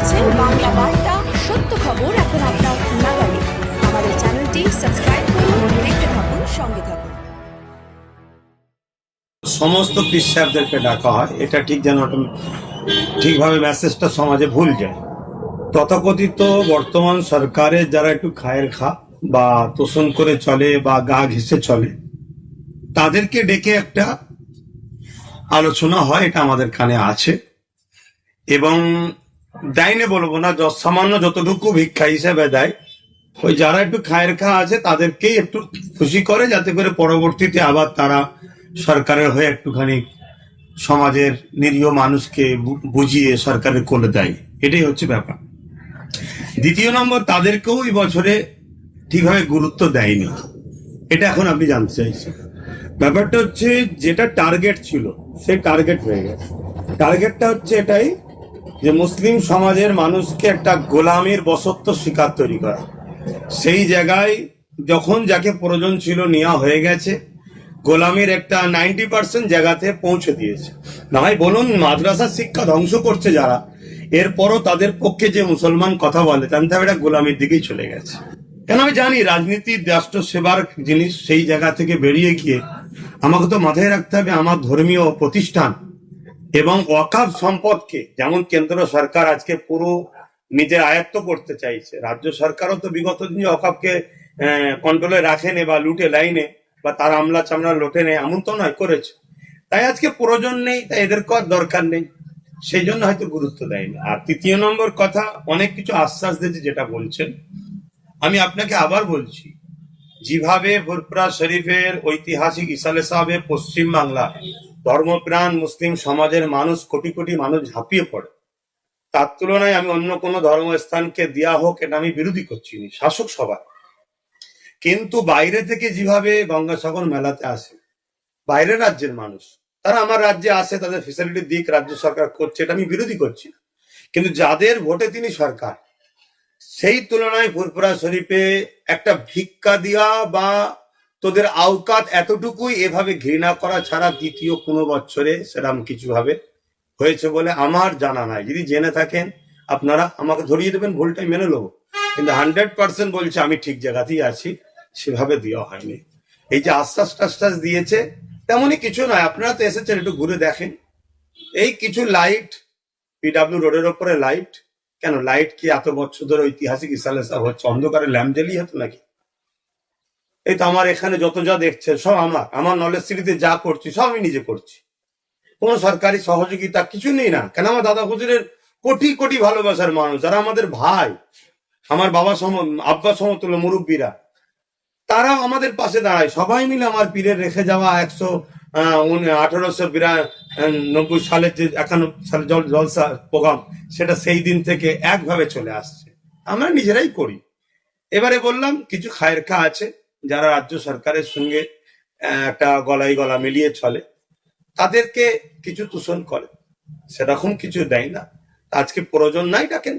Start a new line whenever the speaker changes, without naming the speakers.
দেখছেন বাংলা বার্তা, সত্য খবর এখন আপনার নাগালে। আমাদের চ্যানেলটি সাবস্ক্রাইব করুন, দেখতে থাকুন, সঙ্গে থাকুন।
সমস্ত খ্রিস্টানদেরকে ডাকা হয়, এটা ঠিক যেন ঠিকভাবে মেসেজটা সমাজে ভুল যায়। তথাকথিত বর্তমান সরকারের যারা একটু খায়ের খা বা তোষণ করে চলে বা গা ঘেঁষে চলে, তাদেরকে ডেকে একটা আলোচনা হয়, এটা আমাদের কানে আছে। এবং দেয়নি বলবো না, সামান্য যতটুকু ভিক্ষা হিসেবে দেয়, ওই যারা একটু খায়ের খা আছে তাদেরকেই একটু খুশি করে, যাতে করে পরবর্তীতে আবার তারা সরকারের হয়ে একটুখানি সমাজের নিরীহ মানুষকে বুঝিয়ে সরকারের কোলে দেয়। এটাই হচ্ছে ব্যাপার। দ্বিতীয় নম্বর, তাদেরকেও এই বছরে ঠিকভাবে গুরুত্ব দেয়নি, এটা এখন আপনি জানতে চাইছেন। ব্যাপারটা হচ্ছে, যেটা টার্গেট ছিল সেই টার্গেট হয়ে গেছে। টার্গেটটা হচ্ছে এটাই যে মুসলিম সমাজের মানুষকে একটা গোলামির বশত্ব শিকার তৈরি করা। সেই জায়গায় যখন যাকে প্রয়োজন ছিল নেওয়া হয়ে গেছে, গোলামির একটা 90% জায়গাতে পৌঁছে দিয়েছে। না হয় বলুন মাদ্রাসার শিক্ষা ধ্বংস করছে যারা, এরপরও তাদের পক্ষে যে মুসলমান কথা বলে জানতে হবে এটা গোলামির দিকেই চলে গেছে। কেন আমি জানি রাজনীতি রাষ্ট্র সেবার জিনিস, সেই জায়গা থেকে বেরিয়ে গিয়ে আমাকে তো মাথায় রাখতে হবে আমার ধর্মীয় প্রতিষ্ঠান এবং ওয়াকাফ সম্পদকে, যেমন কেন্দ্র সরকার আজকে পুরো নিজের আয়ত্ত করতে চাইছে, রাজ্য সরকারও তো বিগত দিনে ওয়াকাফকে কন্ট্রোলে রাখেনি বা লুটে লাইনে বা তার আমলা চামড়া লোটে নেই, এমন তো নয়, করেছে। তাই আজকে প্রয়োজন নেই, তাই এদের কর দরকার নেই, সেই জন্য হয়তো গুরুত্ব দেয়নি। আর তৃতীয় নম্বর কথা, অনেক কিছু আশ্বাস দিয়েছে যেটা বলছেন, আমি আপনাকে আবার বলছি, যেভাবে ফুরফুরা শরীফের ঐতিহাসিক ইসালে সাহেবে পশ্চিম বাংলা ধর্মপ্রাণ মুসলিম সমাজের মানুষ, কোটি কোটি মানুষ ঝাঁপিয়ে পড়ে, তার তুলনায় আমি অন্য কোনো ধর্মস্থানকে দেয়া হোক এটা আমি বিরোধী করছি না, শাসক সভা। কিন্তু বাইরে থেকে যেভাবে গঙ্গাসাগর মেলাতে আসে বাইরের রাজ্যের মানুষ, তারা আমার রাজ্যে আসে, তাদের ফেসিলিটি দিক, রাজ্য সরকার করছে, এটা আমি বিরোধী করছি না। কিন্তু যাদের ভোটে তিনি সরকার, সেই তুলনায় ফুরফুরা শরীফে একটা ভিক্ষা দেওয়া বা তোদের আওকাত এতটুকুই, এভাবে ঘৃণা করা ছাড়া দ্বিতীয় কোনো বছরে সেরকম কিছু ভাবে হয়েছে বলে আমার জানা নাই। যদি জেনে থাকেন আপনারা আমাকে ধরিয়ে দেবেন, ভুলটাই মেনে নেবো, কিন্তু 100% বলছে আমি ঠিক জায়গাতেই আছি, সেভাবে দেওয়া হয়নি। এই যে আশ্বাস টাশ্বাস দিয়েছে তেমনই কিছু নয়, আপনারা তো এসেছেন, একটু ঘুরে দেখেন। এই কিছু লাইট, পিডাব্লিউ রোডের ওপরে লাইট, কেন লাইট কি এত বছর ধরে ঐতিহাসিক ইসালে সাহেব হচ্ছে অন্ধকারে ল্যাম্প জ্বালিয়ে হতো নাকি? এই তো আমার এখানে যত যা দেখছেন সব আমার নলেজ সিটিতে যা করছি সব আমি নিজে করছি, কোনো সরকারি সহযোগিতা কিছু নেই না। কেন আমার দাদা হুজুরের কোটি কোটি ভালোবাসার মানুষ, যারা আমাদের ভাই, আমার বাবা আব্বা সমতুল্য মুরব্বীরা, তারা আমাদের পাশে দাঁড়ায়। সবাই মিলে আমার পীরের রেখে যাওয়া 1890 সালের যে 91 সালে জলসা প্রোগ্রাম, সেটা সেই দিন থেকে একভাবে চলে আসছে, আমরা নিজেরাই করি। এবারে বললাম কিছু খায়ের খা আছে যারা রাজ্য সরকারের সঙ্গে একটা গলায় গলা মিলিয়ে চলে, তাদেরকে কিছু তোষণ করে, সেরকম কিছু দেয় না। আজকে প্রয়োজন নাই ডাকেন।